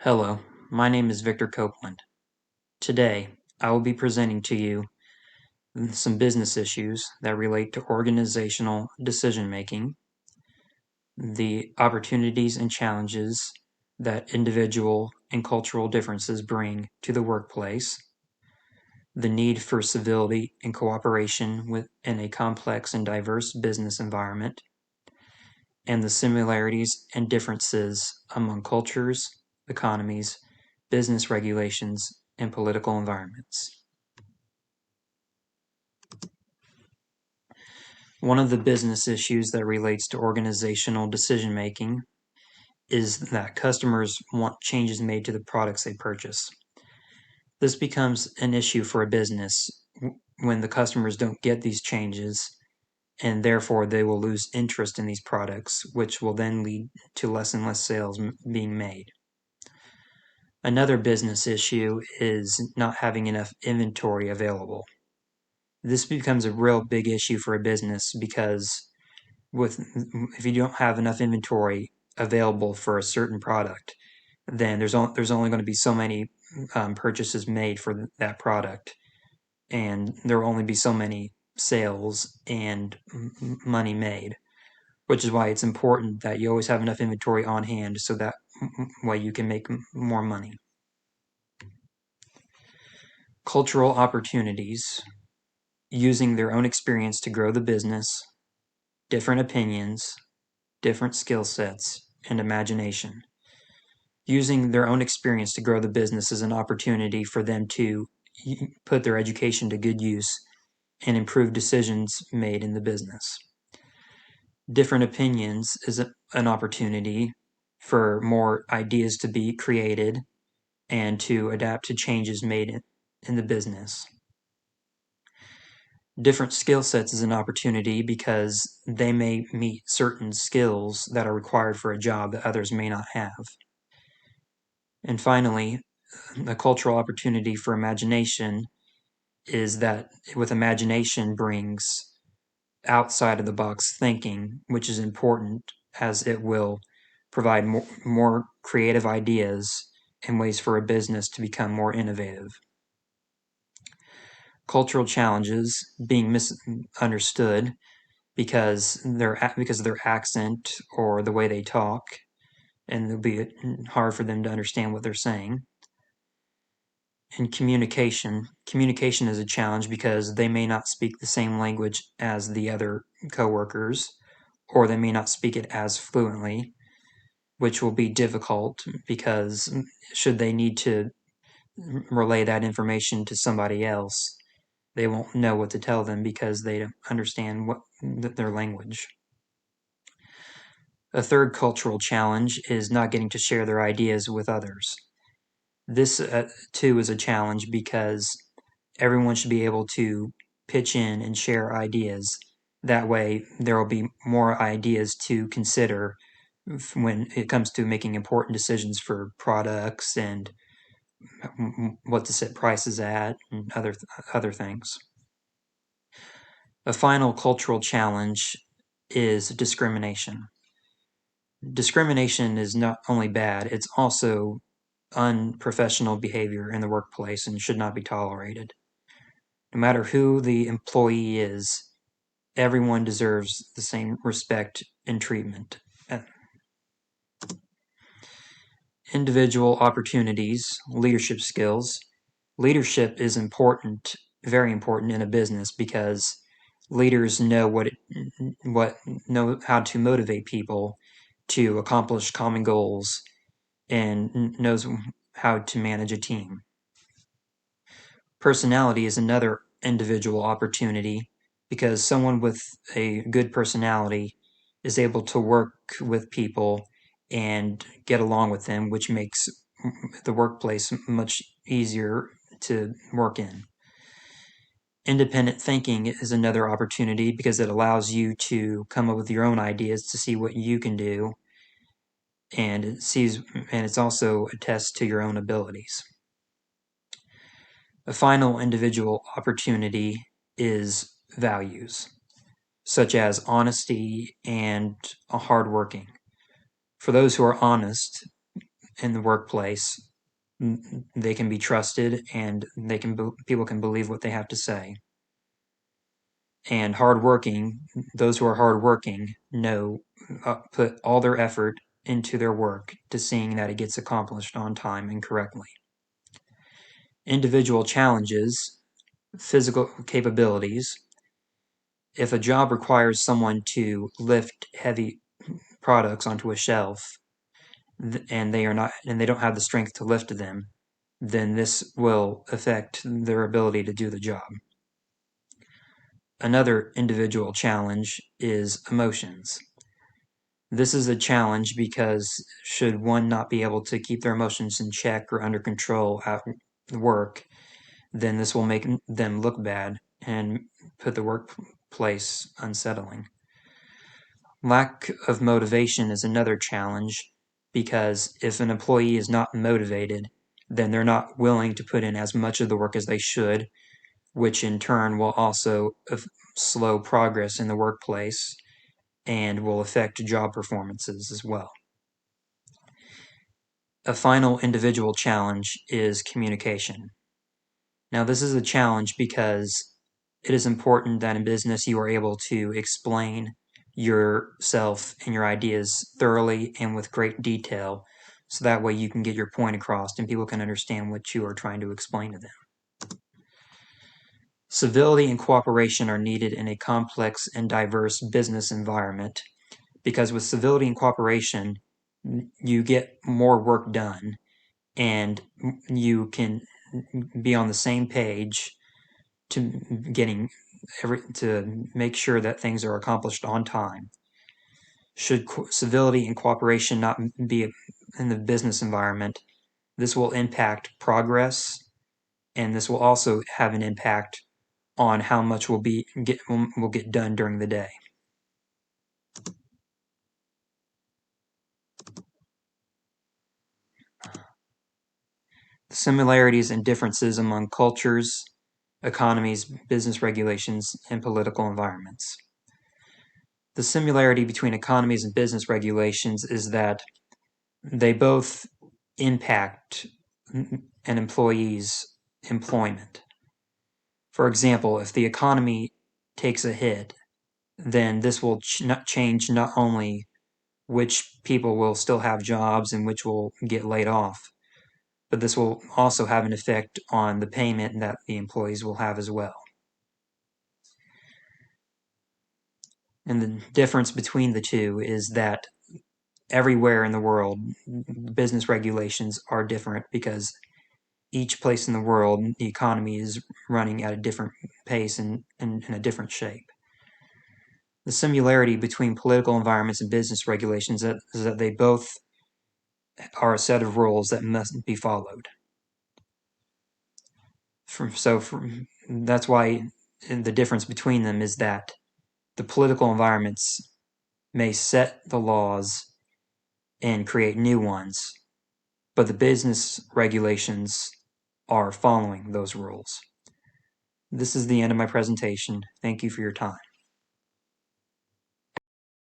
Hello, my name is Victor Copeland. Today, I will be presenting to you some business issues that relate to organizational decision making, the opportunities and challenges that individual and cultural differences bring to the workplace, the need for civility and cooperation within a complex and diverse business environment, and the similarities and differences among cultures, economies, business regulations, and political environments. One of the business issues that relates to organizational decision making is that customers want changes made to the products they purchase. This becomes an issue for a business when the customers don't get these changes, and therefore they will lose interest in these products, which will then lead to less and less sales being made. Another business issue is not having enough inventory available. This becomes a real big issue for a business because if you don't have enough inventory available for a certain product, then there's only going to be so many purchases made for that product, and there will only be so many sales and money made, which is why it's important that you always have enough inventory on hand so that way you can make more money. Cultural opportunities, using their own experience to grow the business, different opinions, different skill sets, and imagination. Using their own experience to grow the business is an opportunity for them to put their education to good use and improve decisions made in the business. Different opinions is an opportunity for more ideas to be created and to adapt to changes made in the business. Different skill sets is an opportunity because they may meet certain skills that are required for a job that others may not have. And finally, the cultural opportunity for imagination is that with imagination brings outside of the box thinking, which is important as it will provide more creative ideas and ways for a business to become more innovative. Cultural challenges being misunderstood because of their accent or the way they talk, and it'll be hard for them to understand what they're saying. And communication is a challenge because they may not speak the same language as the other coworkers, or they may not speak it as fluently, which will be difficult because should they need to relay that information to somebody else, they won't know what to tell them because they don't understand their language. A third cultural challenge is not getting to share their ideas with others. This, too, is a challenge because everyone should be able to pitch in and share ideas. That way, there will be more ideas to consider when it comes to making important decisions for products and what to set prices at and other things. A final cultural challenge is discrimination. Discrimination is not only bad, it's also unprofessional behavior in the workplace and should not be tolerated. No matter who the employee is, everyone deserves the same respect and treatment. Individual opportunities, leadership skills. Leadership is important, very important in a business because leaders know know how to motivate people to accomplish common goals and knows how to manage a team. Personality is another individual opportunity because someone with a good personality is able to work with people and get along with them, which makes the workplace much easier to work in. Independent thinking is another opportunity because it allows you to come up with your own ideas to see what you can do, and it's also a test to your own abilities. A final individual opportunity is values, such as honesty and hardworking. For those who are honest in the workplace, they can be trusted, and people can believe what they have to say. And those who are hardworking put all their effort into their work to seeing that it gets accomplished on time and correctly. Individual challenges, physical capabilities. If a job requires someone to lift heavy products onto a shelf, and they don't have the strength to lift them, then this will affect their ability to do the job. Another individual challenge is emotions. This is a challenge because should one not be able to keep their emotions in check or under control at work, then this will make them look bad and put the workplace unsettling. Lack of motivation is another challenge because if an employee is not motivated, then they're not willing to put in as much of the work as they should, which in turn will also slow progress in the workplace and will affect job performances as well. A final individual challenge is communication. Now, this is a challenge because it is important that in business you are able to explain yourself and your ideas thoroughly and with great detail, so that way you can get your point across and people can understand what you are trying to explain to them. Civility and cooperation are needed in a complex and diverse business environment, because with civility and cooperation, you get more work done and you can be on the same page to make sure that things are accomplished on time. Should civility and cooperation not be in the business environment, this will impact progress, and this will also have an impact on how much will get done during the day. The similarities and differences among cultures, economies, business regulations, and political environments. The similarity between economies and business regulations is that they both impact an employee's employment. For example, if the economy takes a hit, then this will change not only which people will still have jobs and which will get laid off, but this will also have an effect on the payment that the employees will have as well. And the difference between the two is that everywhere in the world, business regulations are different because each place in the world, the economy is running at a different pace and in a different shape. The similarity between political environments and business regulations is that they both are a set of rules that must be followed. That's why the difference between them is that the political environments may set the laws and create new ones, but the business regulations are following those rules. This is the end of my presentation. Thank you for your time.